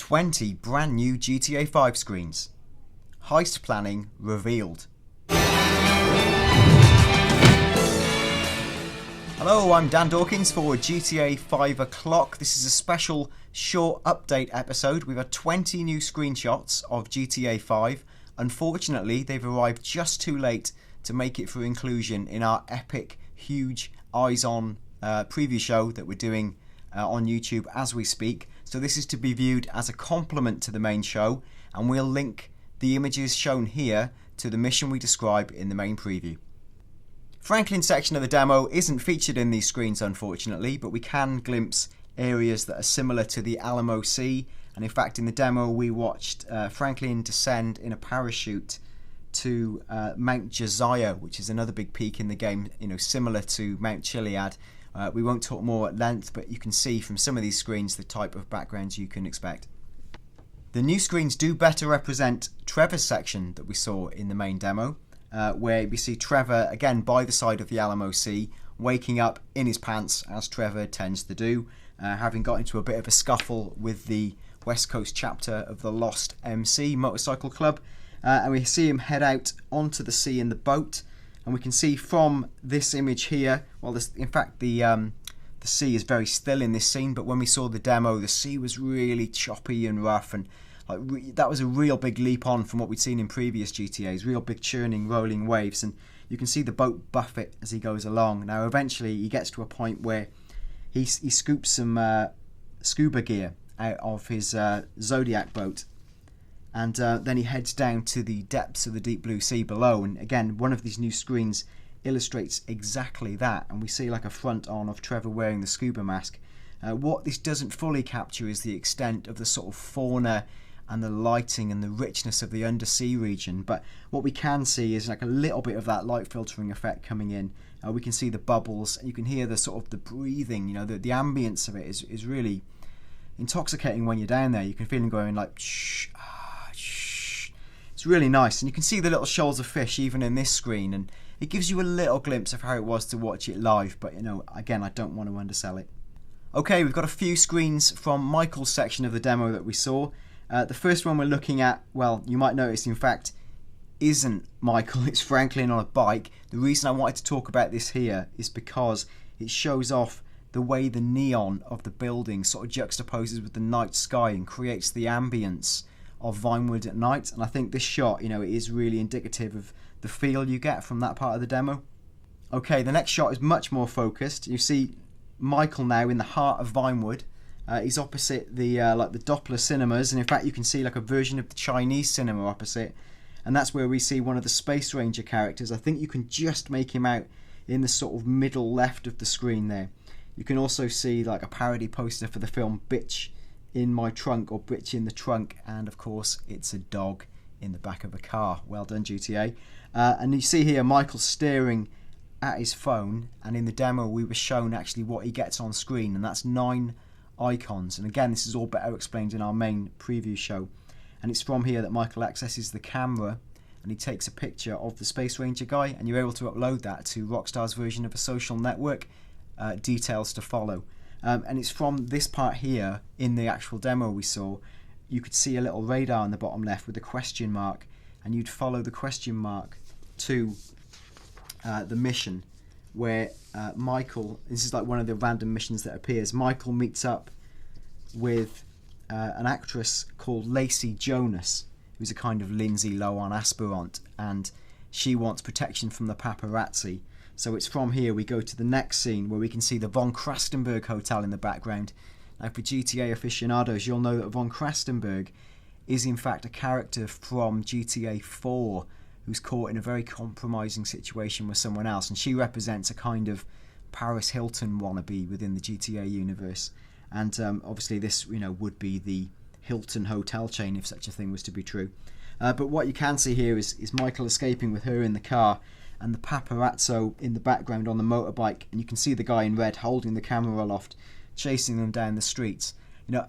20 brand new GTA 5 screens. Heist planning revealed. Hello, I'm Dan Dawkins for GTA 5 O'Clock. This is a special short update episode. We've had 20 new screenshots of GTA 5. Unfortunately, they've arrived just too late to make it for inclusion in our epic, huge, eyes-on preview show that we're doing on YouTube as we speak. So this is to be viewed as a complement to the main show, and we'll link the images shown here to the mission we describe in the main preview. Franklin's section of the demo isn't featured in these screens, unfortunately, but we can glimpse areas that are similar to the Alamo Sea, and in fact in the demo we watched Franklin descend in a parachute to Mount Josiah, which is another big peak in the game, similar to Mount Chiliad. We won't talk more at length, but you can see from some of these screens the type of backgrounds you can expect. The new screens do better represent Trevor's section that we saw in the main demo, where we see Trevor again by the side of the Alamo Sea, waking up in his pants, as Trevor tends to do, having got into a bit of a scuffle with the West Coast chapter of the Lost MC Motorcycle Club, and we see him head out onto the sea in the boat. And we can see from this image here, in fact the sea is very still in this scene, but when we saw the demo, the sea was really choppy and rough, and that was a real big leap on from what we'd seen in previous GTAs, real big churning, rolling waves, and you can see the boat buffet as he goes along. Now eventually he gets to a point where he scoops some scuba gear out of his Zodiac boat, and then he heads down to the depths of the deep blue sea below. And again, one of these new screens illustrates exactly that, and we see like a front on of Trevor wearing the scuba mask. What this doesn't fully capture is the extent of the sort of fauna and the lighting and the richness of the undersea region, but what we can see is like a little bit of that light filtering effect coming in. We can see the bubbles, and you can hear the sort of the breathing, the ambience of it is really intoxicating when you're down there. You can feel him going like shh. It's really nice, and you can see the little shoals of fish even in this screen, and it gives you a little glimpse of how it was to watch it live, but again, I don't want to undersell it. Okay, we've got a few screens from Michael's section of the demo that we saw. The first one we're looking at, you might notice in fact isn't Michael, it's Franklin on a bike. The reason I wanted to talk about this here is because it shows off the way the neon of the building sort of juxtaposes with the night sky and creates the ambience of Vinewood at night, and I think this shot, it is really indicative of the feel you get from that part of the demo. Okay, the next shot is much more focused. You see Michael now in the heart of Vinewood. He's opposite the the Doppler cinemas, and in fact you can see like a version of the Chinese cinema opposite, and that's where we see one of the Space Ranger characters. I think you can just make him out in the sort of middle left of the screen there. You can also see like a parody poster for the film Bitch in My Trunk, or Bitch in the Trunk, and of course it's a dog in the back of a car. Well done, GTA. And you see here Michael staring at his phone, and in the demo we were shown actually what he gets on screen, and that's 9 icons. And again, this is all better explained in our main preview show, and it's from here that Michael accesses the camera and he takes a picture of the Space Ranger guy, and you're able to upload that to Rockstar's version of a social network. Details to follow. And it's from this part here in the actual demo we saw. You could see a little radar in the bottom left with a question mark, and you'd follow the question mark to the mission where Michael, this is like one of the random missions that appears, Michael meets up with an actress called Lacey Jonas, who's a kind of Lindsay Lohan aspirant, and she wants protection from the paparazzi. So it's from here we go to the next scene where we can see the Von Krastenberg Hotel in the background. Now for GTA aficionados, you'll know that Von Krastenberg is in fact a character from GTA 4 who's caught in a very compromising situation with someone else, and she represents a kind of Paris Hilton wannabe within the GTA universe. And obviously this would be the Hilton hotel chain if such a thing was to be true. But what you can see here is Michael escaping with her in the car, and the paparazzo in the background on the motorbike, and you can see the guy in red holding the camera aloft, chasing them down the streets.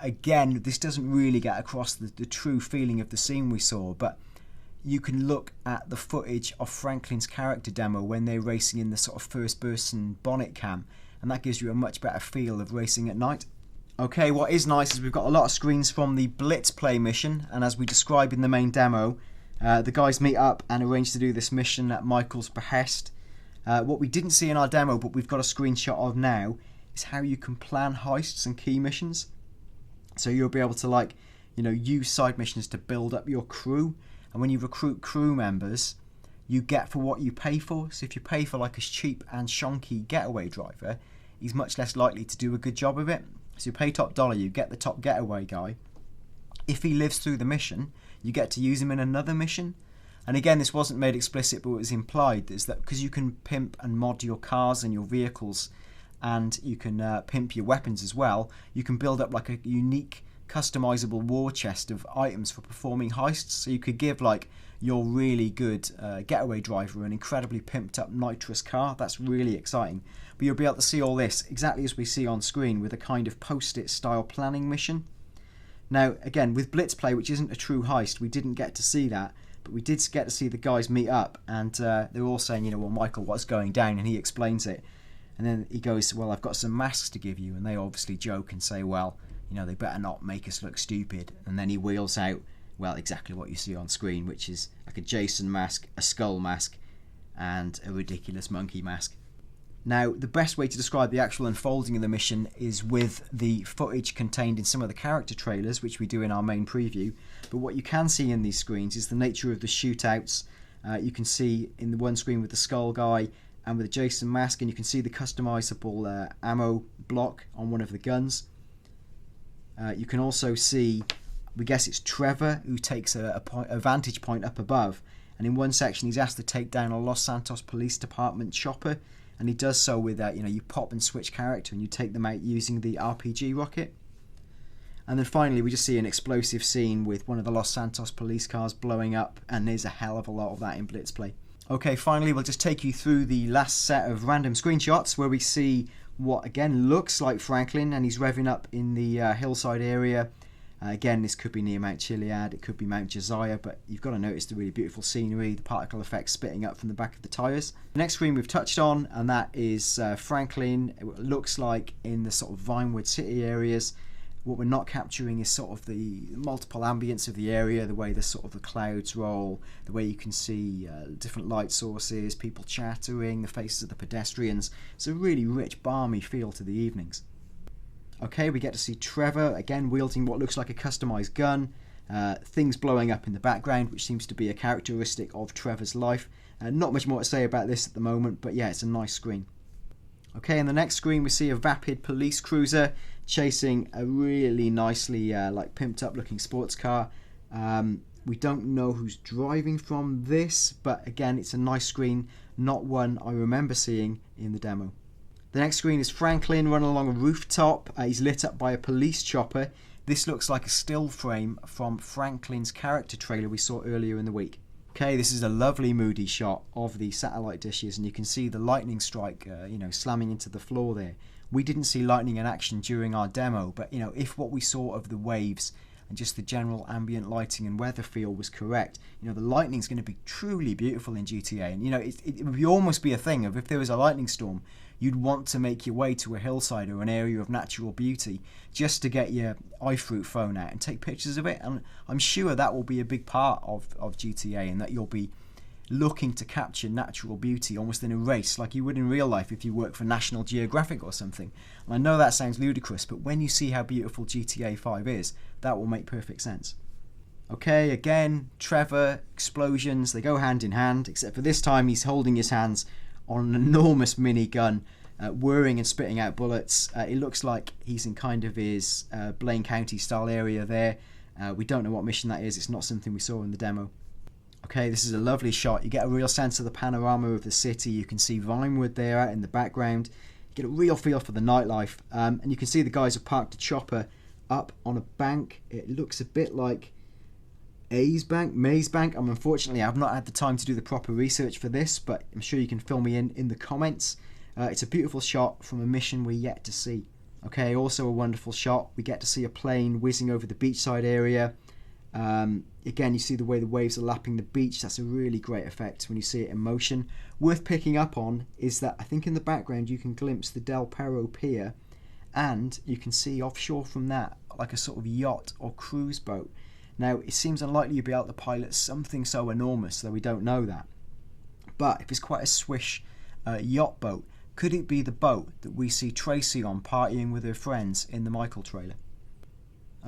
Again, this doesn't really get across the true feeling of the scene we saw, but you can look at the footage of Franklin's character demo when they're racing in the sort of first person bonnet cam, and that gives you a much better feel of racing at night. Okay, what is nice is we've got a lot of screens from the Blitz Play mission, and as we describe in the main demo, the guys meet up and arrange to do this mission at Michael's behest. What we didn't see in our demo, but we've got a screenshot of now, is how you can plan heists and key missions. So you'll be able to use side missions to build up your crew, and when you recruit crew members, you get for what you pay for. So if you pay for like a cheap and shonky getaway driver, he's much less likely to do a good job of it. So you pay top dollar, you get the top getaway guy. If he lives through the mission, you get to use him in another mission. And again, this wasn't made explicit, but it was implied, is that because you can pimp and mod your cars and your vehicles, and you can pimp your weapons as well, you can build up like a unique customizable war chest of items for performing heists. So you could give like your really good getaway driver an incredibly pimped up nitrous car. That's really exciting. But you'll be able to see all this exactly as we see on screen with a kind of post-it style planning mission. Now again, with Blitz Play, which isn't a true heist, we didn't get to see that, but we did get to see the guys meet up, and they were all saying, well, Michael, what's going down? And he explains it. And then he goes, well, I've got some masks to give you. And they obviously joke and say, well, they better not make us look stupid. And then he wheels out, well, exactly what you see on screen, which is like a Jason mask, a skull mask, and a ridiculous monkey mask. Now, the best way to describe the actual unfolding of the mission is with the footage contained in some of the character trailers, which we do in our main preview. But what you can see in these screens is the nature of the shootouts. You can see in the one screen with the skull guy and with the Jason mask, and you can see the customizable ammo block on one of the guns. You can also see, we guess it's Trevor, who takes a vantage point up above, and in one section he's asked to take down a Los Santos Police Department chopper, and he does so with you pop and switch character and you take them out using the RPG rocket. And then finally we just see an explosive scene with one of the Los Santos police cars blowing up, and there's a hell of a lot of that in Blitz Play. Okay, finally we'll just take you through the last set of random screenshots where we see what again looks like Franklin, and he's revving up in the hillside area. Again, this could be near Mount Chiliad, it could be Mount Josiah, but you've got to notice the really beautiful scenery, the particle effects spitting up from the back of the tyres. The next screen we've touched on, and that is Franklin. It looks like in the sort of Vinewood City areas. What we're not capturing is sort of the multiple ambience of the area, the way the sort of the clouds roll, the way you can see different light sources, people chattering, the faces of the pedestrians. It's a really rich, balmy feel to the evenings. Okay, we get to see Trevor, again wielding what looks like a customised gun, things blowing up in the background, which seems to be a characteristic of Trevor's life. Not much more to say about this at the moment, but yeah, it's a nice screen. Okay, in the next screen we see a vapid police cruiser chasing a really nicely pimped up looking sports car. We don't know who's driving from this, but again it's a nice screen, not one I remember seeing in the demo. The next screen is Franklin running along a rooftop. He's lit up by a police chopper. This looks like a still frame from Franklin's character trailer we saw earlier in the week. Okay, this is a lovely moody shot of the satellite dishes, and you can see the lightning strike, slamming into the floor there. We didn't see lightning in action during our demo, but if what we saw of the waves and just the general ambient lighting and weather feel was correct, the lightning's going to be truly beautiful in GTA. And it would almost be a thing of, if there was a lightning storm, you'd want to make your way to a hillside or an area of natural beauty just to get your iFruit phone out and take pictures of it. And I'm sure that will be a big part of GTA, and that you'll be looking to capture natural beauty almost in a race like you would in real life if you work for National Geographic or something. And I know that sounds ludicrous, but when you see how beautiful GTA 5 is, that will make perfect sense. Okay, again, Trevor, explosions, they go hand in hand, except for this time he's holding his hands on an enormous minigun, whirring and spitting out bullets. It looks like he's in kind of his Blaine County style area there. We don't know what mission that is, it's not something we saw in the demo. Okay, this is a lovely shot. You get a real sense of the panorama of the city. You can see Vinewood there out in the background. You get a real feel for the nightlife. And you can see the guys have parked a chopper up on a bank. It looks a bit like Maze Bank. Unfortunately, I've not had the time to do the proper research for this, but I'm sure you can fill me in the comments. It's a beautiful shot from a mission we're yet to see. Okay, also a wonderful shot. We get to see a plane whizzing over the beachside area. Again, you see the way the waves are lapping the beach. That's a really great effect when you see it in motion. Worth picking up on is that I think in the background you can glimpse the Del Perro Pier, and you can see offshore from that like a sort of yacht or cruise boat. Now, it seems unlikely you'd be able to pilot something so enormous, though we don't know that. But if it's quite a swish yacht boat, could it be the boat that we see Tracy on partying with her friends in the Michael trailer?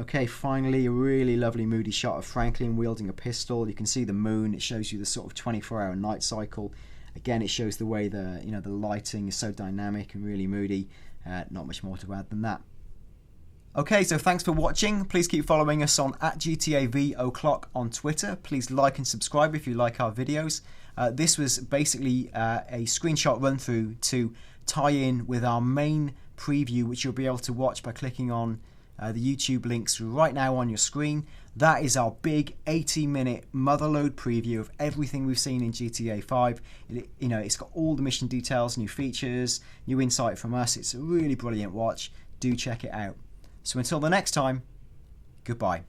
Okay, finally, a really lovely moody shot of Franklin wielding a pistol. You can see the moon. It shows you the sort of 24-hour night cycle. Again, it shows the way the lighting is so dynamic and really moody. Not much more to add than that. Okay, so thanks for watching. Please keep following us on @GTAV0clock on Twitter. Please like and subscribe if you like our videos. This was basically a screenshot run through to tie in with our main preview, which you'll be able to watch by clicking on the YouTube links right now on your screen. That is our big 80-minute motherload preview of everything we've seen in GTA 5. It's got all the mission details, new features, new insight from us. It's a really brilliant watch. Do check it out. So until the next time, goodbye.